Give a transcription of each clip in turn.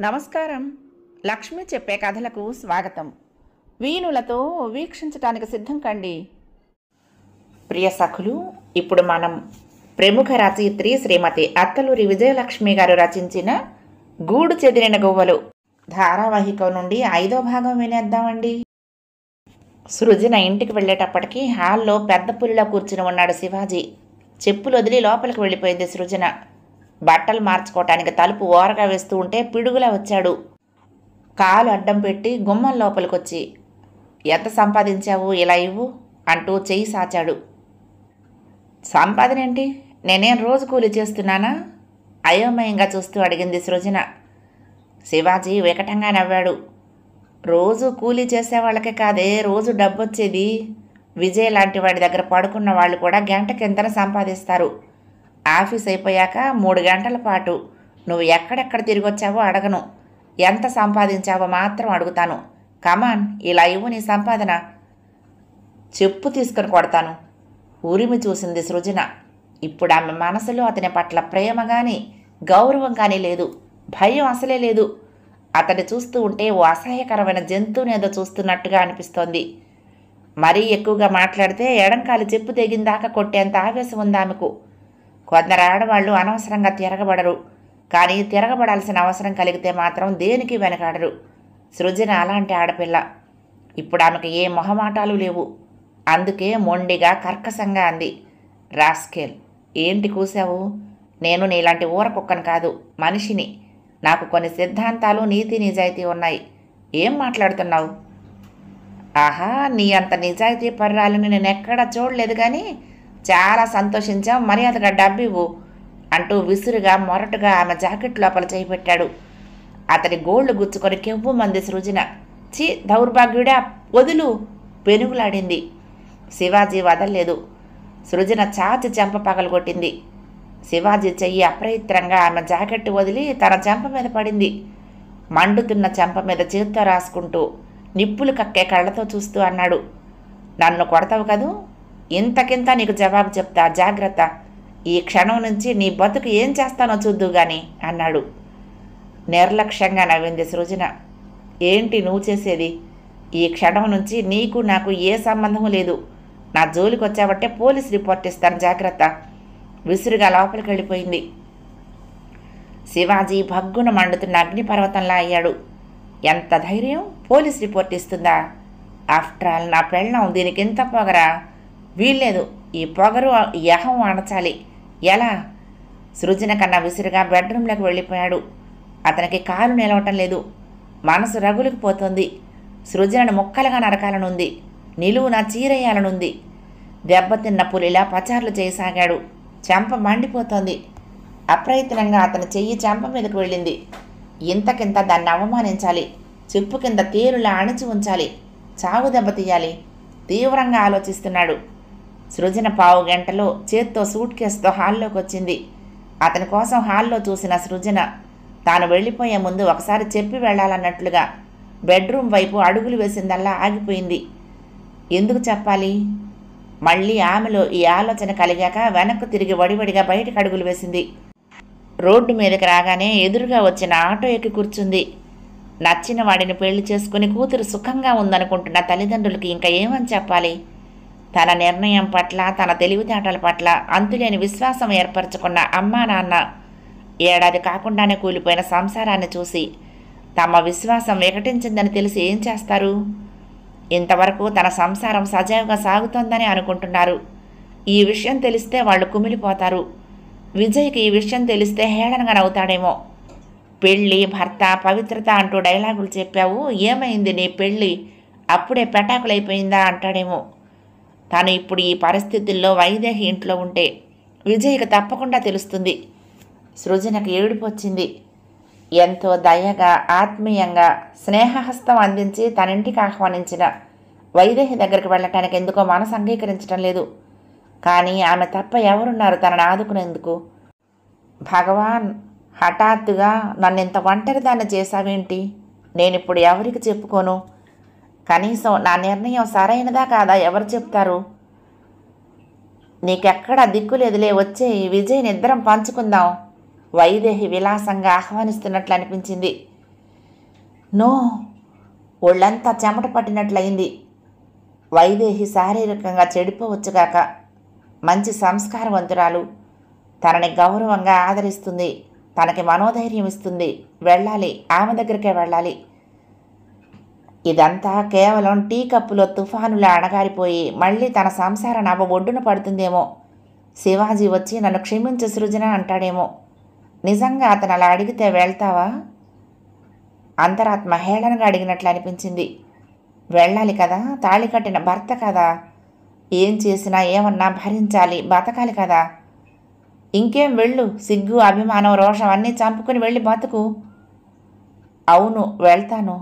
నమస్కారం. లక్ష్మి చెప్పే కథలకు స్వాగతం. వీణులతో వీక్షించటానికి సిద్ధం కండి. ప్రియ సఖులు, ఇప్పుడు మనం ప్రముఖ రచయిత్రి శ్రీమతి అత్తలూరి విజయలక్ష్మి గారు రచించిన గూడు చెదిరిన గువ్వలు ధారావాహిక నుండి 5వ భాగం వినేద్దామండి. సృజన ఇంటికి వెళ్ళేటప్పటికీ హాల్లో పెద్ద పులిలా కూర్చుని ఉన్నాడు శివాజీ. చెప్పులు వదిలి లోపలికి వెళ్ళిపోయింది సృజన. బట్టలు మార్చుకోవటానికి తలుపు ఓరగా వేస్తూ ఉంటే పిడుగులా వచ్చాడు. కాలు అడ్డం పెట్టి గుమ్మం లోపలికొచ్చి, ఎంత సంపాదించావు, ఇలా ఇవ్వు అంటూ చెయ్యి సాచాడు. సంపాదన ఏంటి, నేనేం రోజు కూలి చేస్తున్నానా? అయోమయంగా చూస్తూ అడిగింది సృజన. శివాజీ వికటంగా నవ్వాడు. రోజు కూలీ చేసేవాళ్ళకే కాదే రోజు డబ్బొచ్చేది. విజయ్ లాంటి వాడి దగ్గర పడుకున్న వాళ్ళు కూడా గంటకింతన సంపాదిస్తారు. ఆఫీస్ అయిపోయాక 3 గంటల పాటు నువ్వు ఎక్కడెక్కడ తిరిగొచ్చావో అడగను, ఎంత సంపాదించావో మాత్రం అడుగుతాను. కమాన్, ఇలా ఇవ్వు నీ సంపాదన. చెప్పు తీసుకొని కొడతాను. ఉరిమి చూసింది సృజన. ఇప్పుడు ఆమె మనసులో అతని పట్ల ప్రేమ కానీ గౌరవం కానీ లేదు, భయం అసలే లేదు. అతన్ని చూస్తూ ఉంటే ఓ అసహ్యకరమైన జంతువునేదో చూస్తున్నట్టుగా అనిపిస్తోంది. మరీ ఎక్కువగా మాట్లాడితే ఎడంకాలి చెప్పు తెగిందాకా కొట్టేంత ఆవేశం ఉంది ఆమెకు. కొందరు ఆడవాళ్ళు అనవసరంగా తిరగబడరు, కానీ తిరగబడాల్సిన అవసరం కలిగితే మాత్రం దేనికి వెనకాడరు. సృజన అలాంటి ఆడపిల్ల. ఇప్పుడు ఆమెకు ఏ మొహమాటాలు లేవు. అందుకే మొండిగా కర్కశంగా అంది, రాస్కేల్, ఏంటి కూసావు? నేను నీలాంటి ఊరకుక్కను కాదు, మనిషిని. నాకు కొన్ని సిద్ధాంతాలు, నీతి నిజాయితీ ఉన్నాయి. ఏం మాట్లాడుతున్నావు? ఆహా, నీ అంత నిజాయితీ పర్రాలని నేను ఎక్కడా చూడలేదు, కానీ చాలా సంతోషించాం, మర్యాదగా డబ్బివ్వు అంటూ విసురుగా మొరటుగా ఆమె జాకెట్ లోపల చేయి పెట్టాడు. అతని గోళ్లు గుచ్చుకొని కెవ్వు మంది సృజన. చి దౌర్భాగ్యుడా, వదులు, పెనుగులాడింది. శివాజీ వదల్లేదు. సృజన చాచి చెంప పగలగొట్టింది. శివాజీ చెయ్యి అప్రయత్నంగా ఆమె జాకెట్ వదిలి తన చెంప మీద పడింది. మండుతున్న చెంప మీద చేత్తో రాసుకుంటూ నిప్పులు కక్కే కళ్ళతో చూస్తూ అన్నాడు, నన్ను కొడతావు కదూ, ఇంతకింత నీకు జవాబు చెప్తా, జాగ్రత్త. ఈ క్షణం నుంచి నీ బతుకు ఏం చేస్తానో చూద్దు గాని అన్నాడు. నిర్లక్ష్యంగా నవ్వింది సృజన. ఏంటి నువ్వు చేసేది? ఈ క్షణం నుంచి నీకు నాకు ఏ సంబంధము లేదు. నా జోలికి వచ్చాబట్టే పోలీస్ రిపోర్ట్ ఇస్తాను, జాగ్రత్త. విసురుగా లోపలికి వెళ్ళిపోయింది. శివాజీ భగ్గున మండుతున్న అగ్నిపర్వతంలా అయ్యాడు. ఎంత ధైర్యం, పోలీస్ రిపోర్ట్ ఇస్తుందా? ఆఫ్టర్ ఆల్ నా పెళ్ళం, దీనికి ఎంత పొగరా? వీల్లేదు, ఈ పొగరు యహం అణచాలి. ఎలా? సృజన కన్నా విసురుగా బెడ్రూమ్లోకి వెళ్ళిపోయాడు. అతనికి కాలు నిలవటం లేదు. మనసు రగులుకు పోతుంది. సృజనను ముక్కలుగా నరకాలనుంది, నిలువున చీరేయాలనుంది. దెబ్బతిన్న పులిలా పచార్లు చేయసాగాడు. చెంప మండిపోతోంది. అప్రయత్నంగా అతని చెయ్యి చెంప మీదకు వెళ్ళింది. ఇంతకింత దాన్ని అవమానించాలి, చెప్పు కింద తేరులా అణిచి ఉంచాలి, చావు దెబ్బ తీయాలి. తీవ్రంగా ఆలోచిస్తున్నాడు. సృజన పావు గంటలో చేత్తో సూట్ కేసుతో హాల్లోకి వచ్చింది. అతని కోసం హాల్లో చూసిన సృజన తాను వెళ్ళిపోయే ముందు ఒకసారి చెప్పి వెళ్ళాలన్నట్లుగా బెడ్రూమ్ వైపు అడుగులు వేసిందల్లా ఆగిపోయింది. ఎందుకు చెప్పాలి? మళ్ళీ ఆమెలో ఈ ఆలోచన కలిగాక వెనక్కు తిరిగి వడివడిగా బయటకు అడుగులు వేసింది. రోడ్డు మీదకి రాగానే ఎదురుగా వచ్చిన ఆటో ఎక్కి కూర్చుంది. నచ్చిన వాడిని పెళ్లి చేసుకుని కూతురు సుఖంగా ఉందనుకుంటున్న తల్లిదండ్రులకి ఇంకా ఏమని చెప్పాలి? తన నిర్ణయం పట్ల, తన తెలివితేటల పట్ల అంతులేని విశ్వాసం ఏర్పరచుకున్న అమ్మా నాన్న ఏడాది కాకుండానే కూలిపోయిన సంసారాన్ని చూసి తమ విశ్వాసం వికటించిందని తెలిసి ఏం చేస్తారు? ఇంతవరకు తన సంసారం సజావుగా సాగుతోందని అనుకుంటున్నారు. ఈ విషయం తెలిస్తే వాళ్ళు కుమిలిపోతారు. విజయ్కి ఈ విషయం తెలిస్తే హేళనగా నవ్వుతాడేమో. పెళ్ళి, భర్త, పవిత్రత అంటూ డైలాగులు చెప్పావు, ఏమైంది నీ పెళ్ళి, అప్పుడే పెటాకులైపోయిందా అంటాడేమో. తాను ఇప్పుడు ఈ పరిస్థితుల్లో వైదేహి ఇంట్లో ఉంటే విజయ్కి తప్పకుండా తెలుస్తుంది. సృజనకు ఏడుపు వచ్చింది. ఎంతో దయగా, ఆత్మీయంగా స్నేహహస్తం అందించి తన ఇంటికి ఆహ్వానించిన వైదేహి దగ్గరికి వెళ్ళటానికి ఎందుకో మనసు అంగీకరించడం లేదు. కానీ ఆమె తప్ప ఎవరున్నారు తనను ఆదుకునేందుకు? భగవాన్, హఠాత్తుగా నన్ను ఇంత ఒంటరిదాన్ని చేశావేంటి? నేనిప్పుడు ఎవరికి చెప్పుకోను? కనీసం నా నిర్ణయం సరైనదా కాదా ఎవరు చెప్తారు? నీకెక్కడా దిక్కులేదులే, వచ్చే విజయ్ని ఇద్దరం పంచుకుందాం. వైదేహి విలాసంగా ఆహ్వానిస్తున్నట్లు అనిపించింది. నో, ఒళ్ళంతా చెమట పట్టినట్లయింది. వైదేహి శారీరకంగా చెడిపోవచ్చుగాక, మంచి సంస్కారవంతురాలు, తనని గౌరవంగా ఆదరిస్తుంది, తనకి మనోధైర్యం ఇస్తుంది. వెళ్ళాలి, ఆమె దగ్గరికే వెళ్ళాలి. ఇదంతా కేవలం టీ కప్పులో తుఫానులా అణగారిపోయి మళ్ళీ తన సంసార నాభ ఒడ్డున పడుతుందేమో. శివాజీ వచ్చి నన్ను క్షమించు సృజన అంటాడేమో. నిజంగా అతను అలా అడిగితే వెళ్తావా? అంతరాత్మ హేళనగా అడిగినట్లు అనిపించింది. వెళ్ళాలి కదా, తాళి కట్టిన భర్త కదా, ఏం చేసినా ఏమన్నా భరించాలి, బతకాలి కదా. ఇంకేం వెళ్ళు, సిగ్గు అభిమానం రోషం అన్నీ చంపుకుని వెళ్ళి బతుకు. అవును, వెళ్తాను.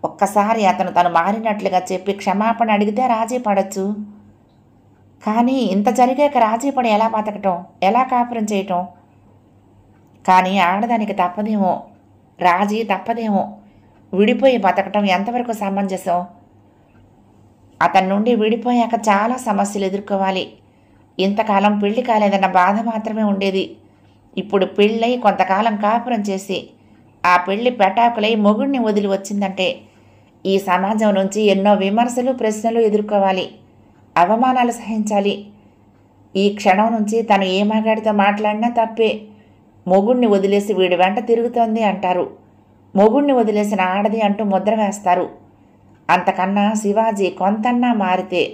ఒక్కసారి అతను తను మారినట్లుగా చెప్పి క్షమాపణ అడిగితే రాజీ పడచ్చు. కానీ ఇంత జరిగాక రాజీ పడి ఎలా బతకటం, ఎలా కాపురం చేయటం? కానీ ఆడదానికి తప్పదేమో, రాజీ తప్పదేమో. విడిపోయి బతకటం ఎంతవరకు సమంజసం? అతని నుండి విడిపోయాక చాలా సమస్యలు ఎదుర్కోవాలి. ఇంతకాలం పెళ్లి కాలేదన్న బాధ మాత్రమే ఉండేది. ఇప్పుడు పెళ్ళై కొంతకాలం కాపురం చేసి ఆ పెళ్లి పెటాకులై మొగుడిని వదిలి వచ్చిందంటే ఈ సమాజం నుంచి ఎన్నో విమర్శలు ప్రశ్నలు ఎదుర్కోవాలి, అవమానాలు సహించాలి. ఈ క్షణం నుంచి తను ఏ మగాడితో మాట్లాడినా తప్పే. మొగుడిని వదిలేసి వీడి వెంట తిరుగుతోంది అంటారు, మొగుడిని వదిలేసిన ఆడది అంటూ ముద్ర వేస్తారు. అంతకన్నా శివాజీ కొంతన్నా మారితే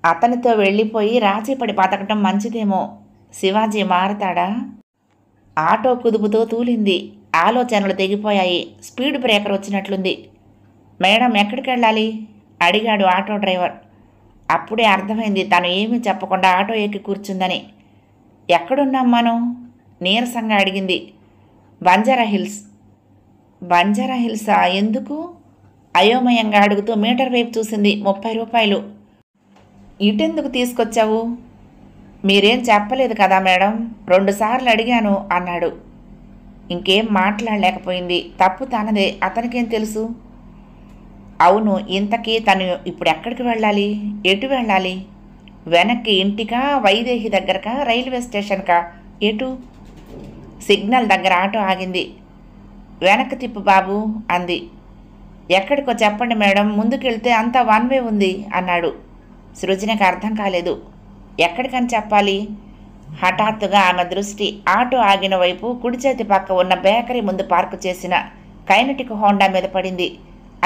అతనితో వెళ్ళిపోయి రాజీపడి బతకటం మంచిదేమో. శివాజీ మారతాడా? ఆటో కుదుపుతో తూలింది. ఆలోచనలు తెగిపోయాయి. స్పీడ్ బ్రేకర్ వచ్చినట్లుంది. మేడం, ఎక్కడికి వెళ్ళాలి అడిగాడు ఆటో డ్రైవర్. అప్పుడే అర్థమైంది తను ఏమీ చెప్పకుండా ఆటో ఎక్కి కూర్చుందని. ఎక్కడున్నాం మనం? నీరసంగా అడిగింది. బంజారా హిల్స్. బంజారా హిల్సా? ఎందుకు? అయోమయంగా అడుగుతూ మీటర్ వైపు చూసింది. 30 రూపాయలు. ఇటెందుకు తీసుకొచ్చావు? మీరేం చెప్పలేదు కదా మేడం, 2 సార్లు అడిగాను అన్నాడు. ఇంకేం మాట్లాడలేకపోయింది. తప్పు తనదే, అతనికేం తెలుసు? అవును, ఇంతకీ తను ఇప్పుడు ఎక్కడికి వెళ్ళాలి, ఎటు వెళ్ళాలి? వెనక్కి ఇంటికా, వైదేహి దగ్గరకా, రైల్వే స్టేషన్కా, ఎటు? సిగ్నల్ దగ్గర ఆటో ఆగింది. వెనక్కి తిప్పు బాబు అంది. ఎక్కడికో చెప్పండి మేడం, ముందుకెళ్తే అంతా 1 వే ఉంది అన్నాడు. సృజనకు అర్థం కాలేదు. ఎక్కడికని చెప్పాలి? హఠాత్తుగా ఆమె దృష్టి ఆటో ఆగిన వైపు కుడి చేతి పక్క ఉన్న బేకరీ ముందు పార్కు చేసిన కైనటిక్ హోండా మీద పడింది.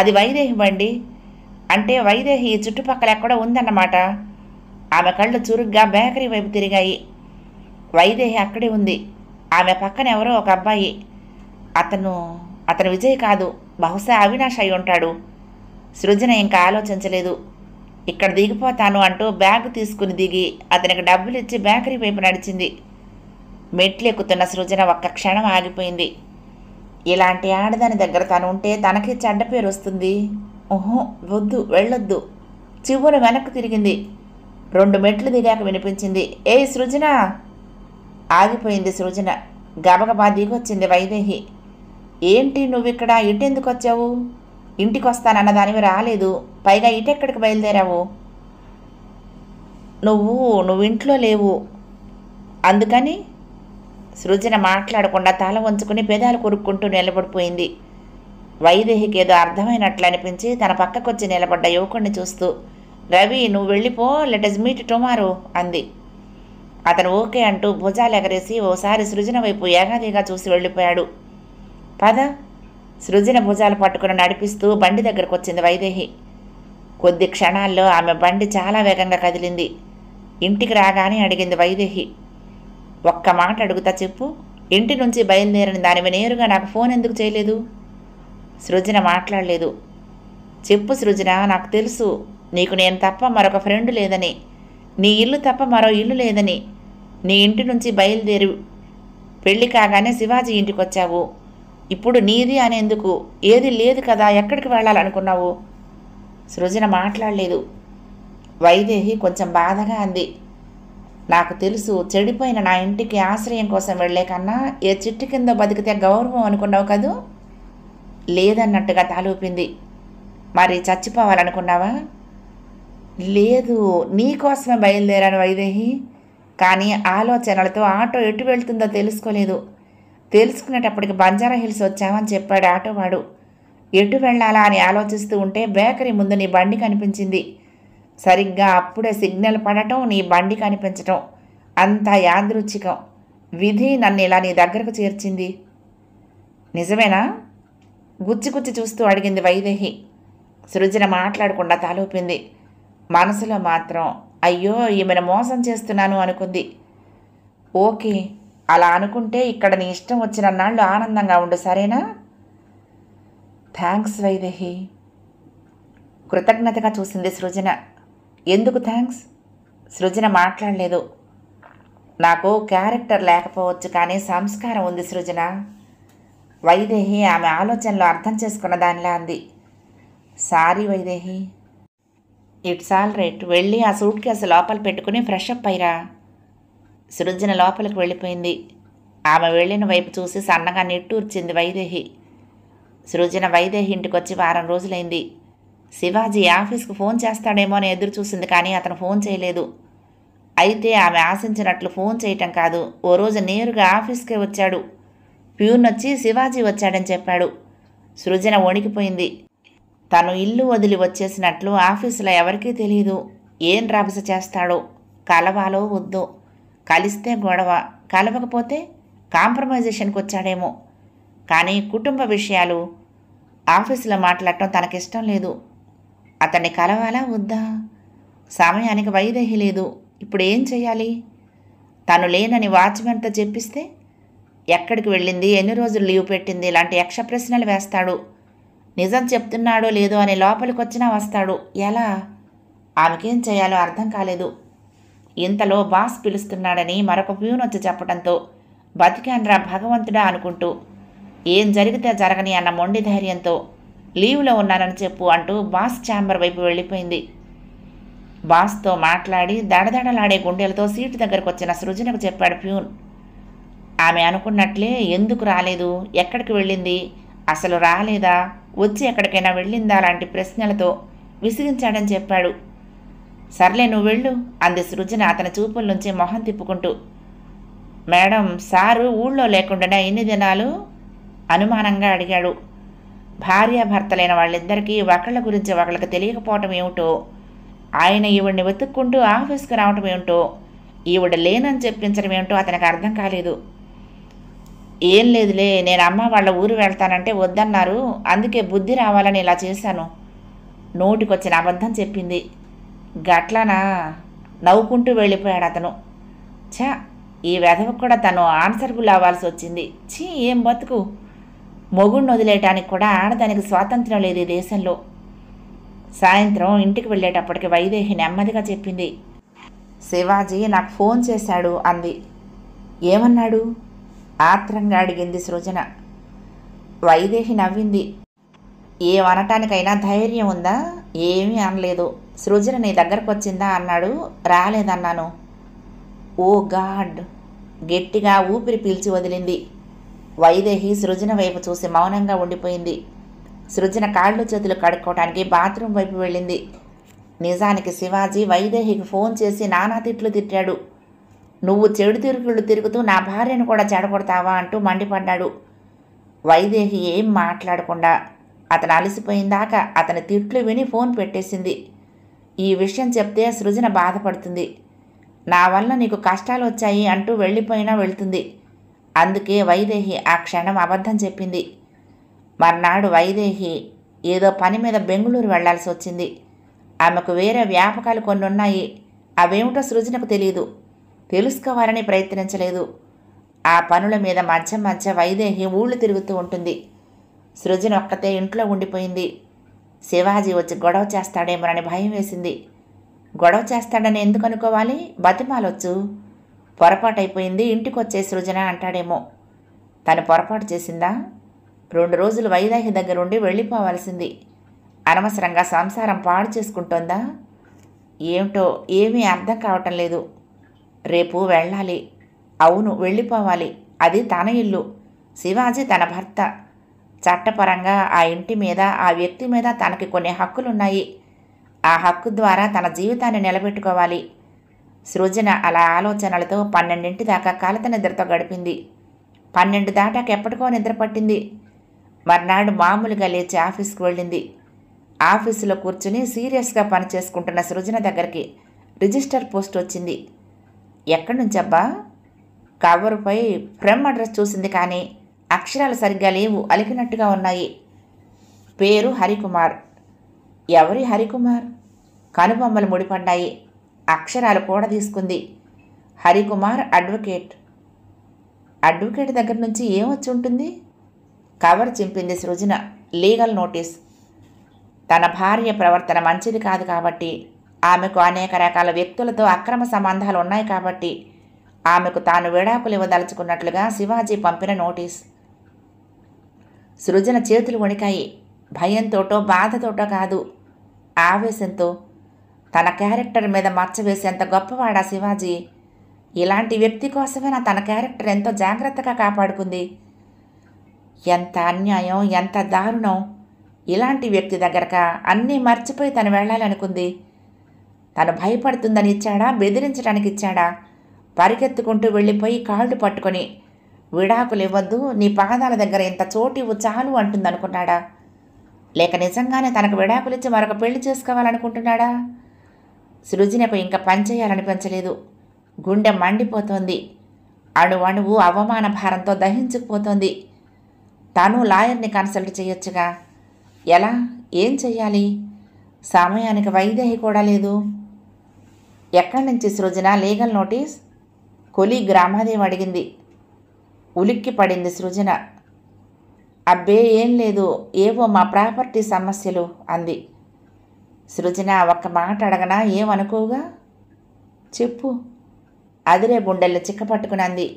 అది వైదేహి బండి. అంటే వైదేహి చుట్టుపక్కల ఎక్కడో ఉందన్నమాట. ఆమె కళ్ళు చురుగ్గా బేకరీ వైపు తిరిగాయి. వైదేహి అక్కడే ఉంది. ఆమె పక్కన ఎవరో ఒక అబ్బాయి. అతను విజయ్ కాదు, బహుశా అవినాష్ అయి ఉంటాడు. సృజన ఇంకా ఆలోచించలేదు. ఇక్కడ దిగిపోతాను అంటూ బ్యాగ్ తీసుకుని దిగి అతనికి డబ్బులు ఇచ్చి బేకరీ వైపు నడిచింది. మెట్లు ఎక్కుతున్న సృజన ఒక్క క్షణం ఆగిపోయింది. ఇలాంటి ఆడదాని దగ్గర తను ఉంటే తనకి చెడ్డ పేరు వస్తుంది. ఓహో, వద్దు, వెళ్ళొద్దు. చివును వెనక్కు తిరిగింది. 2 మెట్లు దిగాక వినిపించింది, ఏయ్ సృజన. ఆగిపోయింది సృజన. గబగబా దిగొచ్చింది వైదేహి. ఏంటి నువ్విక్కడ, ఇటెందుకు వచ్చావు? ఇంటికి వస్తానన్న దానివి రాలేదు, పైగా ఇటెక్కడికి బయలుదేరావు? నువ్వు ఇంట్లో లేవు. అందుకని? సృజన మాట్లాడకుండా తల వంచుకుని పెదాలు కొరుక్కుంటూ నిలబడిపోయింది. వైదేహికి ఏదో అర్థమైనట్లు అనిపించి తన పక్కకొచ్చి నిలబడ్డ యువకుడిని చూస్తూ, రవి, నువ్వు వెళ్ళిపో, లెట్ us మీట్ టుమారో అంది. అతను ఓకే అంటూ భుజాలు ఎగరేసి ఓసారి సృజన వైపు ఏగాదిగా చూసి వెళ్ళిపోయాడు. పద. సృజన భుజాలు పట్టుకుని నడిపిస్తూ బండి దగ్గరకు వచ్చింది వైదేహి. కొద్ది క్షణాల్లో ఆమె బండి చాలా వేగంగా కదిలింది. ఇంటికి రాగానే అడిగింది వైదేహి, ఒక్క మాట అడుగుతా చెప్పు, ఇంటి నుంచి బయలుదేరిన దానివి నేరుగా నాకు ఫోన్ ఎందుకు చేయలేదు? సృజన మాట్లాడలేదు. చెప్పు సృజన, నాకు తెలుసు నీకు నేను తప్ప మరొక ఫ్రెండ్ లేదని, నీ ఇల్లు తప్ప మరో ఇల్లు లేదని. నీ ఇంటి నుంచి బయలుదేరి పెళ్లి కాగానే శివాజీ ఇంటికి వచ్చావు. ఇప్పుడు నీది అనేందుకు ఏది లేదు కదా, ఎక్కడికి వెళ్ళాలనుకున్నావు? సృజన మాట్లాడలేదు. వైదేహి కొంచెం బాధగా అంది, నాకు తెలుసు, చెడిపోయిన నా ఇంటికి ఆశ్రయం కోసం వెళ్లే కన్నా ఏ చిట్టు కింద బతికితే గౌరవం అనుకున్నావు కదూ? లేదన్నట్టుగా తాలూపింది. మరి చచ్చిపోవాలనుకున్నావా? లేదు, నీకోసమే బయలుదేరాను వైదేహి. కానీ ఆలోచనలతో ఆటో ఎటు వెళ్తుందో తెలుసుకోలేదు. తెలుసుకునేటప్పటికి బంజారా హిల్స్ వచ్చామని చెప్పాడు ఆటోవాడు. ఎటు వెళ్ళాలా అని ఆలోచిస్తూ ఉంటే బేకరీ ముందు నీ బండి కనిపించింది. సరిగ్గా అప్పుడే సిగ్నల్ పడటం, నీ బండి కనిపించటం అంతా యాదృచ్ఛికం. విధి నన్ను ఇలా నీ దగ్గరకు చేర్చింది. నిజమేనా? గుచ్చి చూస్తూ అడిగింది వైదేహి. సృజన మాట్లాడకుండా తలూపింది. మనసులో మాత్రం అయ్యో ఈమెను మోసం చేస్తున్నాను అనుకుంది. ఓకే, అలా అనుకుంటే ఇక్కడ నీ ఇష్టం వచ్చిన నాళ్ళు ఆనందంగా ఉండు, సరేనా? థ్యాంక్స్ వైదేహి. కృతజ్ఞతగా చూసింది సృజన. ఎందుకు థ్యాంక్స్? సృజన మాట్లాడలేదు. నాకు క్యారెక్టర్ లేకపోవచ్చు కానీ సంస్కారం ఉంది సృజన. వైదేహి ఆమె ఆలోచనలో అర్థం చేసుకున్న దానిలా అంది. Sorry Vaidehi. It's all right. వెళ్ళి ఆ సూట్ కేసు లోపల పెట్టుకుని ఫ్రెష్ అప్ అయ్యిరా. సృజన లోపలికి వెళ్ళిపోయింది. ఆమె వెళ్ళిన వైపు చూసి సన్నగా నిట్టూర్చింది వైదేహి. సృజన వైదేహి ఇంటికి వచ్చి వారం రోజులైంది. శివాజీ ఆఫీస్కు ఫోన్ చేస్తాడేమో అని ఎదురు చూసింది కానీ అతను ఫోన్ చేయలేదు. అయితే ఆమె ఆశించినట్లు ఫోన్ చేయటం కాదు, ఓ రోజు నేరుగా ఆఫీస్కే వచ్చాడు. ప్యూన్ వచ్చి శివాజీ వచ్చాడని చెప్పాడు. సృజన వణికిపోయింది. తను ఇల్లు వదిలి వచ్చేసినట్లు ఆఫీసులో ఎవరికీ తెలియదు. ఏం రభస చేస్తాడో, కలవాలో వద్దో, కలిస్తే గొడవ, కలవకపోతే కాంప్రమైజేషన్కి వచ్చాడేమో. కానీ కుటుంబ విషయాలు ఆఫీసులో మాట్లాడటం తనకిష్టం లేదు. అతన్ని కలవాలా వద్దా? సమయానికి వైదేహి లేదు. ఇప్పుడు ఏం చెయ్యాలి? తను లేనని వాచ్మెన్తో చెప్పిస్తే ఎక్కడికి వెళ్ళింది, ఎన్ని రోజులు లీవ్ పెట్టింది, ఇలాంటి యక్ష ప్రశ్నలు వేస్తాడు. నిజం చెప్తున్నాడో లేదో అని లోపలికి వచ్చినా వస్తాడు. ఎలా? ఆమెకేం చేయాలో అర్థం కాలేదు. ఇంతలో బాస్ పిలుస్తున్నాడని మరొక ప్యూన్ వచ్చి చెప్పడంతో బతికాన్రా భగవంతుడా అనుకుంటూ ఏం జరిగితే జరగని అన్న మొండి ధైర్యంతో లీవ్లో ఉన్నానని చెప్పు అంటూ బాస్ ఛాంబర్ వైపు వెళ్ళిపోయింది. బాస్తో మాట్లాడి దడదడలాడే గుండెలతో సీటు దగ్గరకు వచ్చిన సృజనకు చెప్పాడు ప్యూన్. ఆమె అనుకున్నట్లే ఎందుకు రాలేదు, ఎక్కడికి వెళ్ళింది, అసలు రాలేదా, వచ్చి ఎక్కడికైనా వెళ్ళిందా లాంటి ప్రశ్నలతో విసిగించాడని చెప్పాడు. సర్లే నువ్వు వెళ్ళు అంది సృజన అతని చూపుల నుంచి మొహం తిప్పుకుంటూ. మేడం, సారు ఊళ్ళో లేకుండా ఎన్ని దినాలు? అనుమానంగా అడిగాడు. భార్యాభర్తలైన వాళ్ళిద్దరికీ ఒకళ్ళ గురించి ఒకళ్ళకి తెలియకపోవటం ఏమిటో, ఆయన ఈవిడ్ని వెతుక్కుంటూ ఆఫీస్కి రావటం ఏమిటో, ఈవిడ లేనని చెప్పించడం ఏమిటో అతనికి అర్థం కాలేదు. ఏం లేదులే, నేను అమ్మ వాళ్ళ ఊరు వెళ్తానంటే వద్దన్నారు, అందుకే బుద్ధి రావాలని ఇలా చేశాను. నోటికొచ్చిన అబద్ధం చెప్పింది. గట్లనా? నవ్వుకుంటూ వెళ్ళిపోయాడు అతను. ఛా, ఈ వెధవకు కూడా తను ఆన్సర్బుల్ అవ్వాల్సి వచ్చింది. ఛీ, ఏం బతుకు! మొగుడిని వదిలేయటానికి కూడా ఆడదానికి స్వాతంత్రం లేదు ఈ దేశంలో. సాయంత్రం ఇంటికి వెళ్ళేటప్పటికి వైదేహి నెమ్మదిగా చెప్పింది. శివాజీ నాకు ఫోన్ చేశాడు అంది. ఏమన్నాడు? ఆత్రంగా అడిగింది సృజన. వైదేహి నవ్వింది. ఏమనటానికైనా ధైర్యం ఉందా? ఏమీ అనలేదు. సృజన నీ దగ్గరకు వచ్చిందా అన్నాడు. రాలేదన్నాను. ఓ గాడ్! గట్టిగా ఊపిరి పీల్చి వదిలింది. వైదేహి సృజన వైపు చూసి మౌనంగా ఉండిపోయింది. సృజన కాళ్ళు చేతులు కడుక్కోవటానికి బాత్రూమ్ వైపు వెళ్ళింది. నిజానికి శివాజీ వైదేహికి ఫోన్ చేసి నానా తిట్లు తిట్టాడు. నువ్వు చెడు తిరుగుళ్ళు తిరుగుతూ నా భార్యను కూడా చెడగొడతావా అంటూ మండిపడ్డాడు. వైదేహి ఏం మాట్లాడకుండా అతను అలసిపోయిందాకా అతని తిట్లు విని ఫోన్ పెట్టేసింది. ఈ విషయం చెప్తే సృజన బాధపడుతుంది. నా వల్ల నీకు కష్టాలు వచ్చాయి అంటూ వెళ్ళిపోయినా వెళ్తుంది. అందుకే వైదేహి ఆ క్షణం అబద్ధం చెప్పింది. మర్నాడు వైదేహి ఏదో పని మీద బెంగుళూరు వెళ్లాల్సి వచ్చింది. ఆమెకు వేరే వ్యాపకాలు కొన్ని ఉన్నాయి. అవేమిటో సృజనకు తెలియదు. తెలుసుకోవాలని ప్రయత్నించలేదు. ఆ పనుల మీద మధ్య మధ్య వైదేహి ఊళ్ళు తిరుగుతూ ఉంటుంది. సృజన ఒక్కతే ఇంట్లో ఉండిపోయింది. శివాజీ వచ్చి గొడవ చేస్తాడేమోనని భయం వేసింది. గొడవ చేస్తాడని ఎందుకు అనుకోవాలి? బతిమాలొచ్చు. పొరపాటైపోయింది, ఇంటికి వచ్చే సృజన అంటాడేమో. తను పొరపాటు చేసిందా? 2 రోజులు వైదేహి దగ్గరుండి వెళ్ళిపోవాల్సింది. అనవసరంగా సంసారం పాడు చేసుకుంటోందా? ఏమిటో ఏమీ అర్థం కావటం లేదు. రేపు వెళ్ళాలి. అవును, వెళ్ళిపోవాలి. అది తన ఇల్లు. శివాజీ తన భర్త. చట్టపరంగా ఆ ఇంటి మీద, ఆ వ్యక్తి మీద తనకి కొన్ని హక్కులున్నాయి. ఆ హక్కు ద్వారా తన జీవితాన్ని నిలబెట్టుకోవాలి. సృజన అలా ఆలోచనలతో 12 దాకా కలత నిద్రతో గడిపింది. 12 దాటాక ఎప్పటికో నిద్ర పట్టింది. మర్నాడు మామూలుగా లేచి ఆఫీస్కి వెళ్ళింది. ఆఫీసులో కూర్చుని సీరియస్గా పనిచేసుకుంటున్న సృజన దగ్గరికి రిజిస్టర్ పోస్ట్ వచ్చింది. ఎక్కడి నుంచబ్బా? కవరుపై ఫ్రమ్ అడ్రస్ చూసింది, కానీ అక్షరాలు సరిగ్గా లేవు, అలికినట్టుగా ఉన్నాయి. పేరు హరికుమార్. ఎవరి హరికుమార్? కనుబొమ్మలు ముడిపడ్డాయి. అక్షరాలు కూడా తీసుకుంది. హరికుమార్ అడ్వకేట్. అడ్వకేట్ దగ్గర నుంచి ఏమొచ్చి ఉంటుంది? కవర్ చింపింది సృజన. Legal notice. తన భార్య ప్రవర్తన మంచిది కాదు కాబట్టి, ఆమెకు అనేక రకాల వ్యక్తులతో అక్రమ సంబంధాలు ఉన్నాయి కాబట్టి, ఆమెకు తాను విడాకులు ఇవ్వదలుచుకున్నట్లుగా శివాజీ పంపిన నోటీస్. సృజన చేతులు వణికాయి. భయంతోటో బాధతోటో కాదు, ఆవేశంతో. తన క్యారెక్టర్ మీద మచ్చ వేసేంత గొప్పవాడా శివాజీ? ఇలాంటి వ్యక్తి కోసమే తన క్యారెక్టర్ ఎంతో జాగ్రత్తగా కాపాడుకుంది. ఎంత అన్యాయం, ఎంత దారుణం! ఇలాంటి వ్యక్తి దగ్గరక అన్నీ మర్చిపోయి తను వెళ్ళాలనుకుంది. తను భయపడుతుందని ఇచ్చాడా, బెదిరించడానికి ఇచ్చాడా? పరిగెత్తుకుంటూ వెళ్ళిపోయి కాళ్ళు పట్టుకొని, విడాకులు ఇవ్వద్దు, నీ పాదాల దగ్గర ఇంత చోటివ్వు చాలు అంటుందనుకున్నాడా? లేక నిజంగానే తనకు విడాకులిచ్చి మరొక పెళ్లి చేసుకోవాలనుకుంటున్నాడా? సృజనకు ఇంకా పనిచేయాలనిపించలేదు. గుండె మండిపోతోంది. అణువణువు అవమాన భారంతో దహించుకుపోతోంది. తాను లాయర్ని కన్సల్ట్ చేయొచ్చుగా. ఎలా? ఏం చెయ్యాలి? సమయానికి వైదేహి కూడా లేదు. ఎక్కడి నుంచి సృజన లీగల్ నోటీస్? కొలీగ్ రామాదేవి అడిగింది. ఉలిక్కి పడింది సృజన. అబ్బే ఏం లేదు, ఏవో మా ప్రాపర్టీ సమస్యలు అంది. సృజన ఒక్క మాట అడగనా, ఏమనుకోగా? చెప్పు. అదిరే గుండెల్ని చిక్కపట్టుకుని అంది.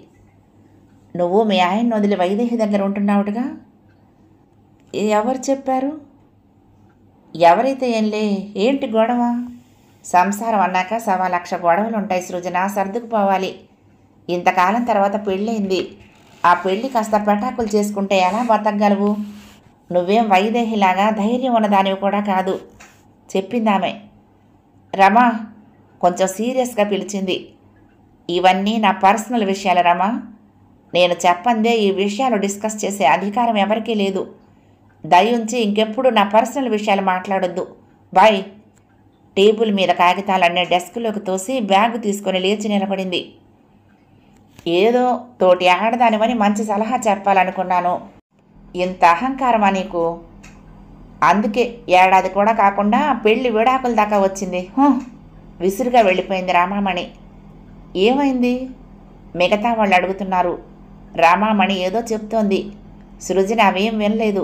నువ్వు మీ ఆయన్ని వదిలి వైదేహి దగ్గర ఉంటున్నావుగా? ఎవరు చెప్పారు? ఎవరైతే ఏంలే, ఏంటి గొడవ? సంసారం అన్నాక 1,00,000 గొడవలు ఉంటాయి సృజన, సర్దుకుపోవాలి. ఇంతకాలం తర్వాత పెళ్ళయింది. ఆ పెళ్ళి కాస్త పెటాకులు చేసుకుంటే ఎలా బతకగలవు? నువ్వేం వైదేహిలాగా ధైర్యం ఉన్నదానివి కూడా కాదు చెప్పిందామె. రమా కొంచెం సీరియస్గా పిలిచింది. ఇవన్నీ నా పర్సనల్ విషయాలు రమా. నేను చెప్పందే ఈ విషయాలు డిస్కస్ చేసే అధికారం ఎవరికీ లేదు. దయుంచి ఇంకెప్పుడు నా పర్సనల్ విషయాలు మాట్లాడొద్దు. బాయ్. టేబుల్ మీద కాగితాలన్నీ డెస్క్లోకి తోసి బ్యాగు తీసుకొని లేచి నిలబడింది. ఏదో తోటి ఆడదానివని మంచి సలహా చెప్పాలనుకున్నాను. ఇంత అహంకారమా నీకు? అందుకే ఏడాది కూడా కాకుండా పెళ్లి విడాకుల దాకా వచ్చింది. విసురుగా వెళ్ళిపోయింది రామామణి. ఏమైంది? మిగతా వాళ్ళు అడుగుతున్నారు. రామామణి ఏదో చెప్తోంది. సృజన అవేం వినలేదు.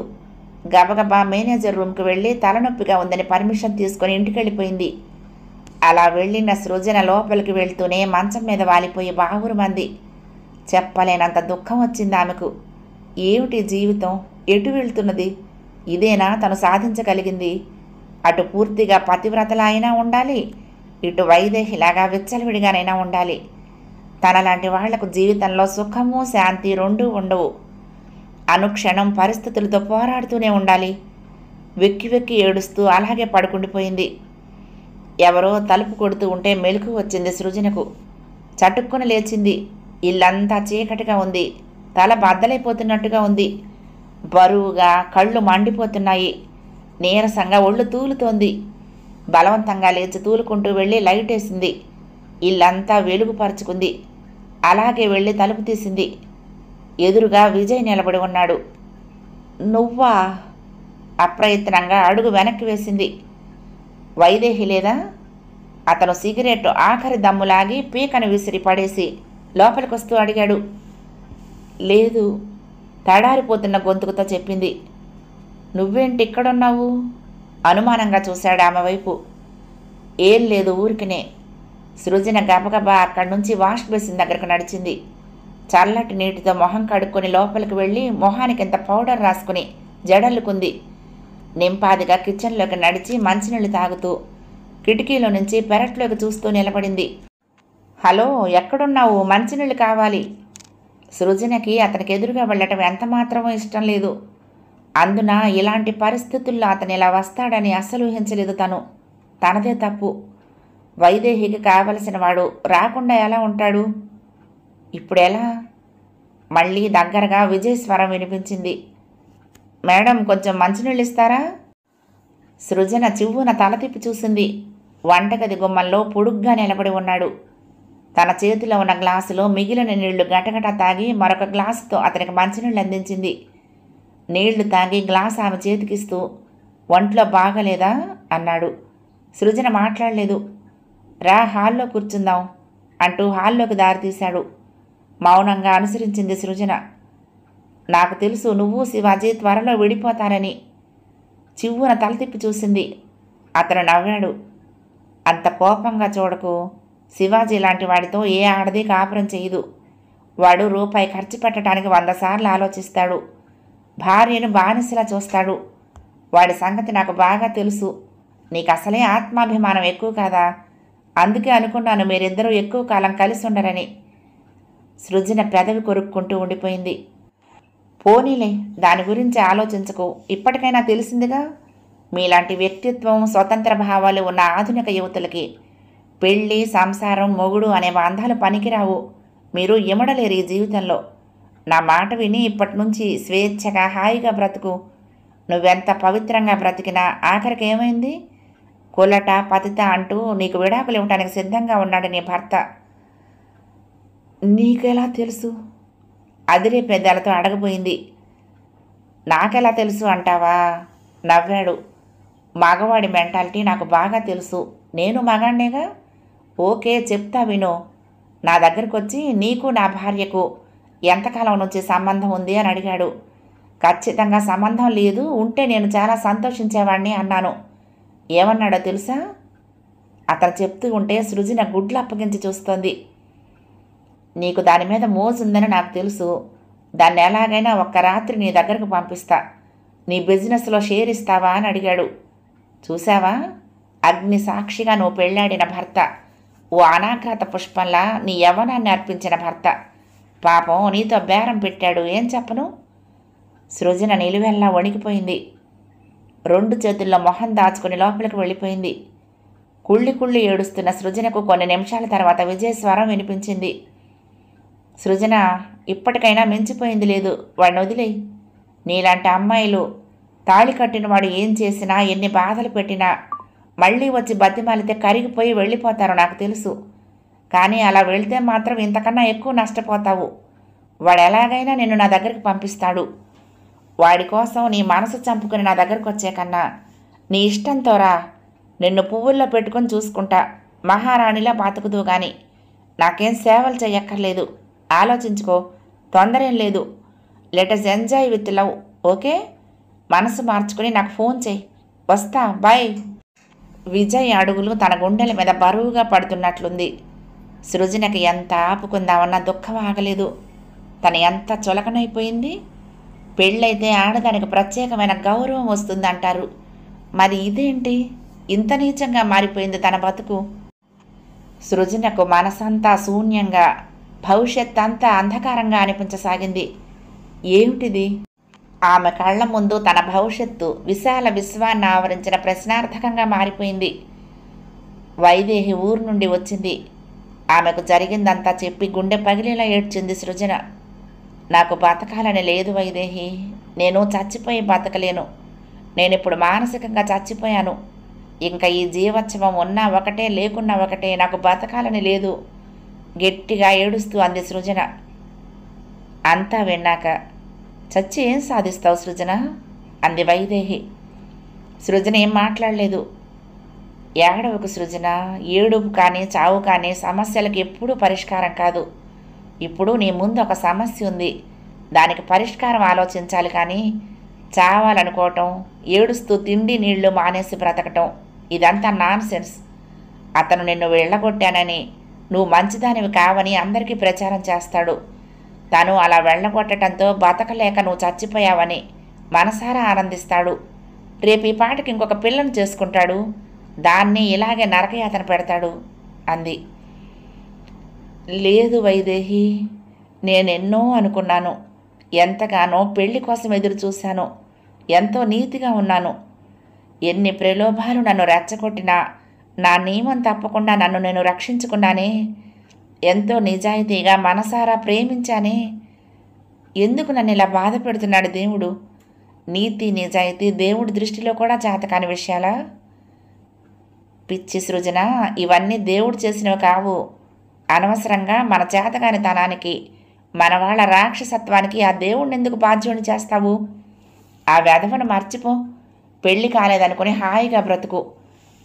గబగబా మేనేజర్ రూమ్కి వెళ్ళి తలనొప్పిగా ఉందని పర్మిషన్ తీసుకొని ఇంటికి వెళ్ళిపోయింది. అలా వెళ్ళిన సృజన లోపలికి వెళ్తూనే మంచం మీద వాలిపోయి బావురుమంది. చెప్పలేనంత దుఃఖం వచ్చింది ఆమెకు. ఏమిటి జీవితం? ఎటు వెళ్తున్నది? ఇదేనా తను సాధించగలిగింది? అటు పూర్తిగా పతివ్రతలా అయినా ఉండాలి, ఇటు వైదేహిలాగా విచ్చలవిడిగానైనా ఉండాలి. తనలాంటి వాళ్లకు జీవితంలో సుఖము శాంతి రెండూ ఉండవు. అనుక్షణం పరిస్థితులతో పోరాడుతూనే ఉండాలి. వెక్కి వెక్కి ఏడుస్తూ అలాగే పడుకుండిపోయింది. ఎవరో తలుపు కొడుతూ ఉంటే మెలకు వచ్చింది సృజనకు. చటుక్కున లేచింది. ఇల్లంతా చీకటిగా ఉంది. తల బద్దలైపోతున్నట్టుగా ఉంది. బరువుగా కళ్ళు మండిపోతున్నాయి. నీరసంగా ఒళ్ళు తూలుతోంది. బలవంతంగా లేచి తూలుకుంటూ వెళ్ళి లైట్ వేసింది. ఇల్లంతా వెలుగుపరుచుకుంది. అలాగే వెళ్ళి తలుపు తీసింది. ఎదురుగా విజయ్ నిలబడి ఉన్నాడు. నువ్వా? అప్రయత్నంగా అడుగు వెనక్కి వేసింది. వైదేహి లేదా? అతను సిగరెట్ ఆఖరి దమ్ములాగి పీకను విసిరి పడేసి లోపలికొస్తూ అడిగాడు. లేదు, తడారిపోతున్న గొంతుకుతో చెప్పింది. నువ్వేంటి ఇక్కడున్నావు? అనుమానంగా చూశాడు ఆమె వైపు. ఏం లేదు, ఊరికినే. సృజన గబగబా అక్కడి నుంచి వాష్ బేసిన్ దగ్గరకు నడిచింది. చల్లటి నీటితో మొహం కడుక్కొని లోపలికి వెళ్ళి మొహానికి ఎంత పౌడర్ రాసుకుని జడల్లుకుంది. నింపాదిగా కిచెన్లోకి నడిచి మంచినీళ్ళు తాగుతూ కిటికీలో నుంచి పెరట్లోకి చూస్తూ నిలబడింది. హలో, ఎక్కడున్నావు? మంచినీళ్ళు కావాలి. సృజనకి అతనికి ఎదురుగా వెళ్ళటం ఎంతమాత్రమో ఇష్టం లేదు. అందున ఇలాంటి పరిస్థితుల్లో అతను ఇలా వస్తాడని అస్సలు ఊహించలేదు. తనదే తప్పు. వైదేహికి కావలసిన వాడు రాకుండా ఎలా ఉంటాడు? ఇప్పుడెలా? మళ్ళీ దగ్గరగా విజయ్ స్వరం వినిపించింది. మేడం, కొంచెం మంచినీళ్ళు ఇస్తారా? సృజన చివ్వున తల తిప్పి చూసింది. వంటగది గుమ్మంలో పొడుగ్గా నిలబడి ఉన్నాడు. తన చేతిలో ఉన్న గ్లాసులో మిగిలిన నీళ్లు గటగట తాగి మరొక గ్లాసుతో అతనికి మంచినీళ్ళు అందించింది. నీళ్లు తాగి గ్లాస్ ఆమె చేతికిస్తూ, ఒంట్లో బాగలేదా అన్నాడు. సృజన మాట్లాడలేదు. రా, హాల్లో కూర్చుందాం అంటూ హాల్లోకి దారితీశాడు. మౌనంగా అనుసరించింది సృజన. నాకు తెలుసు నువ్వు శివాజీ త్వరలో విడిపోతారని. చివ్వున తల తిప్పి చూసింది. అతను నవ్వాడు. అంత కోపంగా చూడకు. శివాజీ లాంటి వాడితో ఏ ఆడది కాపురం చేయదు. వాడు రూపాయి ఖర్చు పెట్టడానికి 100 సార్లు ఆలోచిస్తాడు. భార్యను బానిసలా చూస్తాడు. వాడి సంగతి నాకు బాగా తెలుసు. నీకు అసలే ఆత్మాభిమానం ఎక్కువ కాదా? అందుకే అనుకున్నాను మీరిద్దరూ ఎక్కువ కాలం కలిసి ఉండరని. సృజన పెదవి కొరుక్కుంటూ ఉండిపోయింది. పోనీలే, దాని గురించి ఆలోచించకు. ఇప్పటికైనా తెలిసిందిగా. మీలాంటి వ్యక్తిత్వం, స్వతంత్ర భావాలు ఉన్న ఆధునిక యువతులకి పెళ్ళి, సంసారం, మొగుడు అనే బంధాలు పనికిరావు. మీరు ఇమడలేరు ఈ జీవితంలో. నా మాట విని ఇప్పటి నుంచి స్వేచ్ఛగా హాయిగా బ్రతుకు. నువ్వెంత పవిత్రంగా బ్రతికినా ఆఖరికి ఏమైంది? కులట, పతిత అంటూ నీకు విడాకులు ఇవ్వడానికి సిద్ధంగా ఉన్నాడు నీ భర్త. నీకెలా తెలుసు? అదిరే పెద్దలతో అడగబోయింది. నాకెలా తెలుసు అంటావా? నవ్వాడు. మగవాడి మెంటాలిటీ నాకు బాగా తెలుసు. నేను మగాణ్ణేగా. ఓకే, చెప్తా విను. నా దగ్గరకు వచ్చి నీకు నా భార్యకు ఎంతకాలం నుంచి సంబంధం ఉంది అని అడిగాడు. ఖచ్చితంగా సంబంధం లేదు, ఉంటే నేను చాలా సంతోషించేవాడిని అన్నాను. ఏమన్నాడో తెలుసా? అతను చెప్తూ ఉంటే సృజన గుడ్లు అప్పగించి చూస్తోంది. నీకు దాని మీద మోజుందని నాకు తెలుసు. దాన్ని ఎలాగైనా ఒక్క రాత్రి నీ దగ్గరకు పంపిస్తా. నీ బిజినెస్లో షేర్ ఇస్తావా అని అడిగాడు. చూసావా, అగ్ని సాక్షిగా నువ్వు పెళ్ళాడిన భర్త, ఓ అనాఘాత పుష్పంలా నీ యవ్వనాన్ని అర్పించిన భర్త పాపం నీతో బేరం పెట్టాడు. ఏం చెప్పను? సృజన నిలువెల్లా వణికిపోయింది. 2 చేతుల్లో మొహం దాచుకుని లోపలికి వెళ్ళిపోయింది. కుళ్ళి కుళ్ళి ఏడుస్తున్న సృజనకు కొన్ని నిమిషాల తర్వాత విజయ్ స్వరం వినిపించింది. సృజన, ఇప్పటికైనా మించిపోయింది లేదు. వాడిని వదిలేయి. నీలాంటి అమ్మాయిలు తాళి కట్టిన వాడు ఏం చేసినా, ఎన్ని బాధలు పెట్టినా మళ్ళీ వచ్చి బతిమాలితే కరిగిపోయి వెళ్ళిపోతారు నాకు తెలుసు. కానీ అలా వెళితే మాత్రం ఇంతకన్నా ఎక్కువ నష్టపోతావు. వాడు ఎలాగైనా నిన్ను నా దగ్గరికి పంపిస్తాడు. వాడి కోసం నీ మనసు చంపుకుని నా దగ్గరకు వచ్చే కన్నా నీ ఇష్టంతో రా. నిన్ను పువ్వుల్లో పెట్టుకొని చూసుకుంటా. మహారాణిలా బతుకుదు గాని నాకేం సేవలు చెయ్యక్కర్లేదు. ఆలోచించుకో, తొందరేం లేదు. Let us enjoy with love. Okay? మనసు మార్చుకుని నాకు ఫోన్ చేయి. వస్తా, బాయ్. విజయ్ అడుగులు తన గుండెల మీద బరువుగా పడుతున్నట్లుంది. సృజనకి ఎంత ఆపుకుందామన్నా దుఃఖం ఆగలేదు. తను ఎంత చులకనైపోయింది. పెళ్ళైతే ఆడదానికి ప్రత్యేకమైన గౌరవం వస్తుందంటారు. మరి ఇదేంటి ఇంత నీచంగా మారిపోయింది తన బతుకు? సృజనకు మనసంతా శూన్యంగా, భవిష్యత్ అంతా అంధకారంగా అనిపించసాగింది. ఏమిటిది? ఆమె కళ్ళ ముందు తన భవిష్యత్తు విశాల విశ్వాన్ని ఆవరించిన ప్రశ్నార్థకంగా మారిపోయింది. వైదేహి ఊరు నుండి వచ్చింది. ఆమెకు జరిగిందంతా చెప్పి గుండె పగిలేలా ఏడ్చింది సృజన. నాకు బతకాలని లేదు వైదేహి. నేను చచ్చిపోయి బతకలేను. నేనిప్పుడు మానసికంగా చచ్చిపోయాను. ఇంకా ఈ జీవోత్సవం ఉన్నా ఒకటే, లేకున్నా ఒకటే. నాకు బతకాలని లేదు. గట్టిగా ఏడుస్తూ అంది సృజన. అంతా విన్నాక, చచ్చి ఏం సాధిస్తావు సృజన? అంది వైదేహి. సృజన ఏం మాట్లాడలేదు. ఏడవకు సృజన. ఏడుపు కానీ చావు కానీ సమస్యలకు ఎప్పుడూ పరిష్కారం కాదు. ఇప్పుడు నీ ముందు ఒక సమస్య ఉంది. దానికి పరిష్కారం ఆలోచించాలి. కానీ చావాలనుకోవటం, ఏడుస్తూ తిండి నీళ్లు మానేసి బ్రతకటం ఇదంతా నాన్ సెన్స్. అతను నిన్ను వెళ్ళగొట్టానని, నువ్వు మంచిదానివి కావని అందరికీ ప్రచారం చేస్తాడు. తను అలా వెళ్ళగొట్టడంతో బతకలేక నువ్వు చచ్చిపోయావని మనసారా ఆనందిస్తాడు. రేపు ఈ పాటికి ఇంకొక పిల్లను చేసుకుంటాడు. దాన్ని ఇలాగే నరకయాతన పెడతాడు అంది. లేదు వైదేహి, నేనెన్నో అనుకున్నాను. ఎంతగానో పెళ్లి కోసం ఎదురు చూశాను. ఎంతో నీతిగా ఉన్నాను. ఎన్ని ప్రలోభాలు నన్ను రెచ్చగొట్టినా నా నియమం తప్పకుండా నన్ను నేను రక్షించుకున్నానే, ఎంతో నిజాయితీగా మనసారా ప్రేమించానే, ఎందుకు నన్ను ఇలా బాధ పెడుతున్నాడు దేవుడు? నీతి నిజాయితీ దేవుడి దృష్టిలో కూడా జాతకాని విషయాలా? పిచ్చి సృజన, ఇవన్నీ దేవుడు చేసినవి కావు. అనవసరంగా మన చేతకాని తనానికి, మన వాళ్ళ రాక్షసత్వానికి ఆ దేవుడిని ఎందుకు బాధ్యుని చేస్తావు? ఆ వెధవను మర్చిపో. పెళ్లి కాలేదనుకుని హాయిగా బ్రతుకు.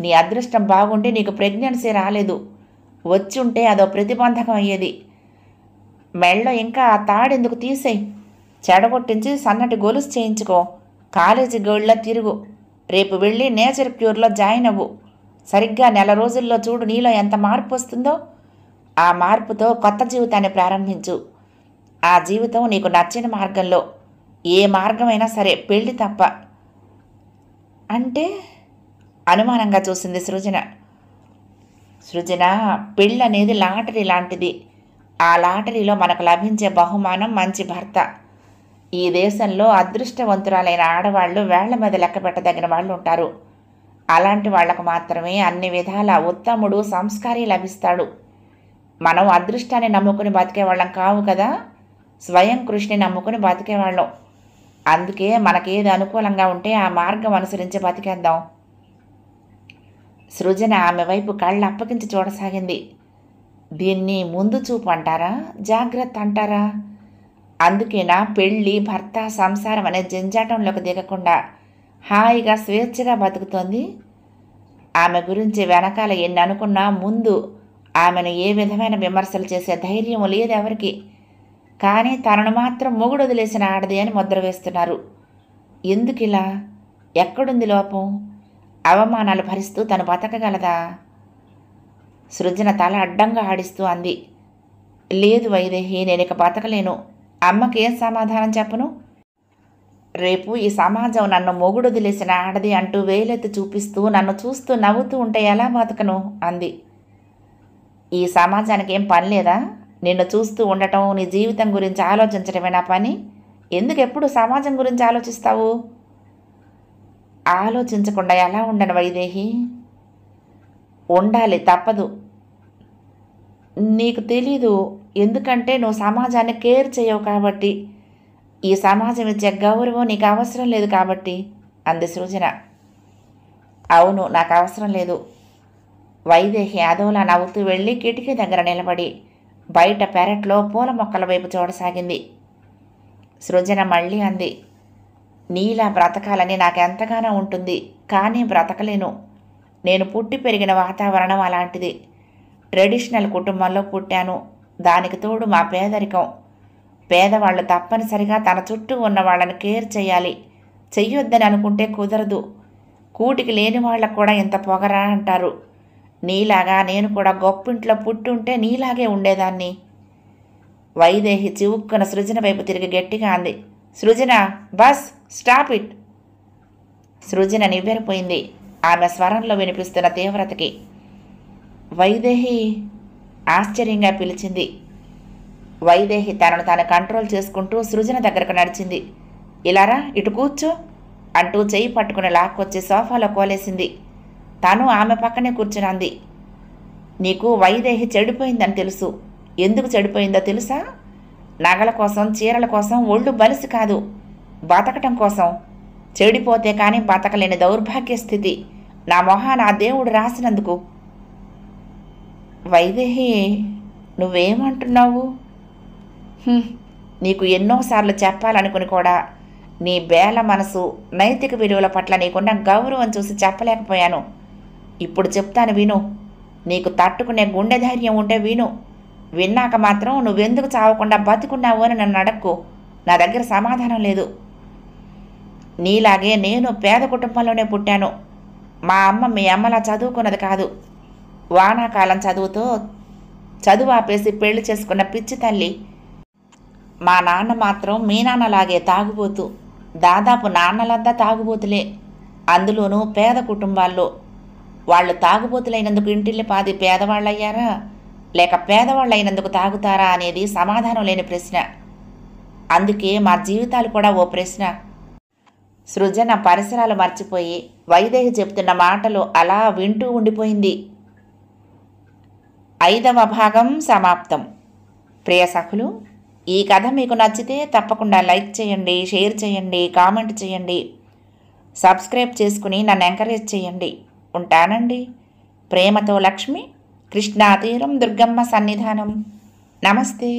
నీ అదృష్టం బాగుంటే నీకు ప్రెగ్నెన్సీ రాలేదు, వచ్చి ఉంటే అదో ప్రతిబంధకం అయ్యేది. మెళ్ళో ఇంకా ఆ తాడెందుకు తీసేయి, చెడగొట్టించి సన్నటి గొలుసు చేయించుకో, కాలేజీ గోల్డ్లా తిరుగు, రేపు వెళ్ళి నేచర్ క్యూర్లో జాయిన్ అవ్వు. సరిగ్గా నెల రోజుల్లో చూడు నీలో ఎంత మార్పు వస్తుందో. ఆ మార్పుతో కొత్త జీవితాన్ని ప్రారంభించు. ఆ జీవితం నీకు నచ్చిన మార్గంలో, ఏ మార్గమైనా సరే, పెళ్ళి తప్ప. అంటే అనుమానంగా చూసింది సృజన. సృజన, పెళ్ళి అనేది లాటరీ లాంటిది. ఆ లాటరీలో మనకు లభించే బహుమానం మంచి భర్త. ఈ దేశంలో అదృష్టవంతురాలైన ఆడవాళ్లు వేళ్ల మీద లెక్క పెట్టదగిన వాళ్ళు ఉంటారు. అలాంటి వాళ్లకు మాత్రమే అన్ని విధాల ఉత్తముడు, సంస్కారి లభిస్తాడు. మనం అదృష్టాన్ని నమ్ముకుని బతికేవాళ్ళం కావు కదా, స్వయం కృషిని నమ్ముకుని బతికేవాళ్ళం. అందుకే మనకేది అనుకూలంగా ఉంటే ఆ మార్గం అనుసరించి బతికేద్దాం. సృజన ఆమె వైపు కళ్ళు అప్పగించి చూడసాగింది. దీన్ని ముందు చూపు అంటారా, జాగ్రత్త అంటారా? అందుకేనా పెళ్ళి, భర్త, సంసారం అనే జంజాటంలోకి దిగకుండా హాయిగా స్వేచ్ఛగా బతుకుతోంది? ఆమె గురించి వెనకాల ఎన్ని అనుకున్నా ముందు ఆమెను ఏ విధమైన విమర్శలు చేసే ధైర్యం లేదు ఎవరికి. కానీ తనను మాత్రం మొగుడు వదిలేసిన ఆడది అని ముద్ర వేస్తున్నారు. ఎందుకిలా? ఎక్కడుంది లోపం? అవమానాలు భరిస్తూ తను బతకగలదా? సృజన తల అడ్డంగా ఆడిస్తూ అంది. లేదు వైదేహి, నేను ఇక బతకలేను. అమ్మకేం సమాధానం చెప్పను? రేపు ఈ సమాజం నన్ను మొగుడు వదిలేసిన ఆడది అంటూ వేలెత్తి చూపిస్తూ నన్ను చూస్తూ నవ్వుతూ ఉంటే ఎలా బతకను అంది. ఈ సమాజానికి ఏం పని లేదా? నిన్ను చూస్తూ ఉండటం, నీ జీవితం గురించి ఆలోచించడమే నా పని. ఎందుకు ఎప్పుడు సమాజం గురించి ఆలోచిస్తావు? ఆలోచించకుండా ఎలా ఉండను వైదేహి? ఉండాలి, తప్పదు. నీకు తెలీదు, ఎందుకంటే నువ్వు సమాజాన్ని కేర్ చేయవు కాబట్టి. ఈ సమాజం ఇచ్చే గౌరవం నీకు అవసరం లేదు కాబట్టి అంది సృజన. అవును, నాకు అవసరం లేదు. వైదేహి అదోలా నవ్వుతూ వెళ్ళి కిటికీ దగ్గర నిలబడి బయట పెరట్లో పూల మొక్కల వైపు చూడసాగింది. సృజన మళ్ళీ అంది, నీలా బ్రతకాలని నాకెంతగానో ఉంటుంది, కానీ బ్రతకలేను. నేను పుట్టి పెరిగిన వాతావరణం అలాంటిది. ట్రెడిషనల్ కుటుంబంలో పుట్టాను. దానికి తోడు మా పేదరికం. పేదవాళ్ళు తప్పనిసరిగా తన చుట్టూ ఉన్న వాళ్ళని కేర్ చేయాలి. చెయ్యొద్దని అనుకుంటే కుదరదు. కూటికి లేని వాళ్ళకు కూడా ఇంత పొగరా అంటారు. నీలాగా నేను కూడా గొప్పింట్లో పుట్టుంటే నీలాగే ఉండేదాన్ని. వైదేహి చివుక్కున సృజన వైపు తిరిగి గట్టిగా అంది. సృజన, బస్ స్టాప్ ఇట్. సృజన నివ్వెరపోయింది ఆమె స్వరంలో వినిపిస్తున్న తీవ్రతకి. వైదేహి ఆశ్చర్యంగా పిలిచింది. వైదేహి తనను తాను కంట్రోల్ చేసుకుంటూ సృజన దగ్గరకు నడిచింది. ఇలారా, ఇటు కూర్చో అంటూ చెయ్యి పట్టుకుని లాక్కొచ్చి సోఫాలో కోలేసింది. తను ఆమె పక్కనే కూర్చునంది. నీకు వైదేహి చెడిపోయిందని తెలుసు. ఎందుకు చెడిపోయిందో తెలుసా? నగల కోసం, చీరల కోసం ఒళ్ళు బలిసి కాదు, బతకటం కోసం. చెడిపోతే కానీ బతకలేని దౌర్భాగ్య స్థితి నా మొహాన ఆ దేవుడు రాసినందుకు. వైదేహి, నువ్వేమంటున్నావు? నీకు ఎన్నోసార్లు చెప్పాలనుకుని కూడా నీ బేల మనసు, నైతిక విలువల పట్ల నీకున్న గౌరవం చూసి చెప్పలేకపోయాను. ఇప్పుడు చెప్తాను విను. నీకు తట్టుకునే గుండె ధైర్యం ఉంటే విను. విన్నాక మాత్రం నువ్వెందుకు చావకుండా బతుకున్నావు అని నన్ను అడక్కు. నా దగ్గర సమాధానం లేదు. నీలాగే నేను పేద కుటుంబంలోనే పుట్టాను. మా అమ్మ మీ అమ్మలా చదువుకున్నది కాదు. వానాకాలం చదువుతో చదువు ఆపేసి పెళ్లి చేసుకున్న పిచ్చి తల్లి. మా నాన్న మాత్రం మీ నాన్నలాగే తాగుబోతు. దాదాపు నాన్నలంతా తాగుబోతులే. అందులోనూ పేద కుటుంబాల్లో. వాళ్ళు తాగుబోతులైనందుకు ఇంటిల్లి పాది పేదవాళ్ళయ్యారా, లేక పేదవాళ్ళైనందుకు తాగుతారా అనేది సమాధానం లేని ప్రశ్న. అందుకే మా జీవితాలు కూడా ఓ ప్రశ్న. సృజన పరిసరాలు మర్చిపోయి వైదేహి చెప్తున్న మాటలు అలా వింటూ ఉండిపోయింది. 5వ భాగం సమాప్తం. ప్రియ సఖులు, ఈ కథ మీకు నచ్చితే తప్పకుండా లైక్ చేయండి, షేర్ చేయండి, కామెంట్ చేయండి, సబ్స్క్రైబ్ చేసుకుని నన్ను ఎంకరేజ్ చేయండి. ఉంటానండి. ప్రేమతో లక్ష్మి, కృష్ణా తీరం, దుర్గమ్మ సన్నిధానం. నమస్తే.